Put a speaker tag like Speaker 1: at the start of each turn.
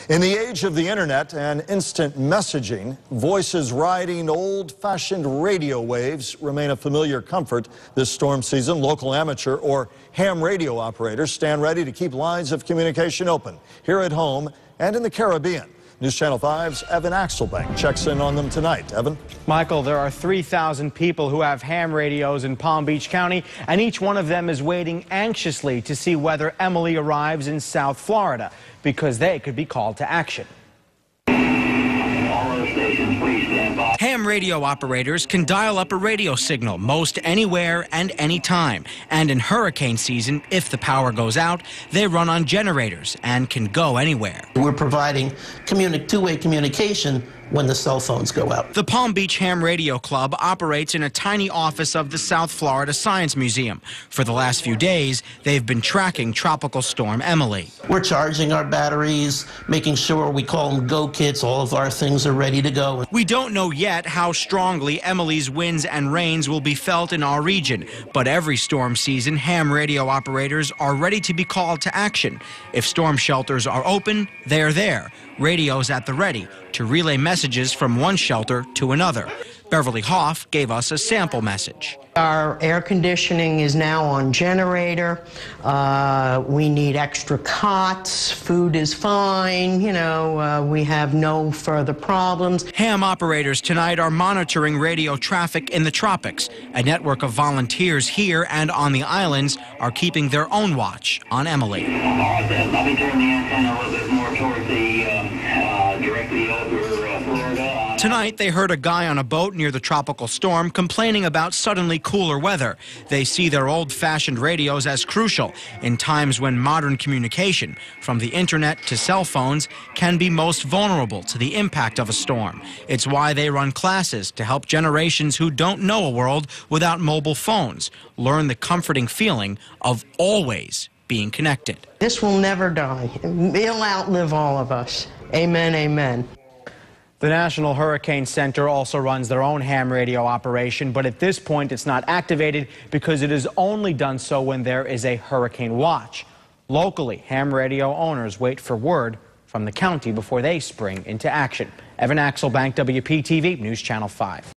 Speaker 1: In the age of the internet and instant messaging, voices riding old-fashioned radio waves remain a familiar comfort this storm season. Local amateur or ham radio operators stand ready to keep lines of communication open here at home and in the Caribbean. News Channel 5's Evan Axelbank checks in on them tonight. Evan?
Speaker 2: Michael, there are 3,000 people who have ham radios in Palm Beach County, and each one of them is waiting anxiously to see whether Emily arrives in South Florida, because they could be called to action.
Speaker 3: Ham radio operators can dial up a radio signal most anywhere and anytime. And in hurricane season, if the power goes out, they run on generators and can go anywhere.
Speaker 4: We're providing two-way communication when the cell phones go out.
Speaker 3: The Palm Beach Ham Radio Club operates in a tiny office of the South Florida Science Museum. For the last few days, they've been tracking Tropical Storm Emily.
Speaker 4: We're charging our batteries, making sure we call them go kits, all of our things are ready to go.
Speaker 3: We don't know yet how strongly Emily's winds and rains will be felt in our region, but every storm season, ham radio operators are ready to be called to action. If storm shelters are open, they're there. Radios at the ready to relay messages from one shelter to another. Beverly Hoff gave us a sample message.
Speaker 5: Our air conditioning is now on generator. We need extra cots. Food is fine. We have no further problems.
Speaker 3: Ham operators tonight are monitoring radio traffic in the tropics. A network of volunteers here and on the islands are keeping their own watch on Emily.
Speaker 6: I'll be turning the antenna a little bit more toward the directly over Florida.
Speaker 3: Tonight, they heard a guy on a boat near the tropical storm complaining about suddenly cooler weather. They see their old-fashioned radios as crucial in times when modern communication, from the internet to cell phones, can be most vulnerable to the impact of a storm. It's why they run classes to help generations who don't know a world without mobile phones learn the comforting feeling of always being connected.
Speaker 5: This will never die. It'll outlive all of us. Amen, amen.
Speaker 2: The National Hurricane Center also runs their own ham radio operation, but at this point it's not activated because it is only done so when there is a hurricane watch. Locally, ham radio owners wait for word from the county before they spring into action. Evan Axelbank, WPTV News Channel 5.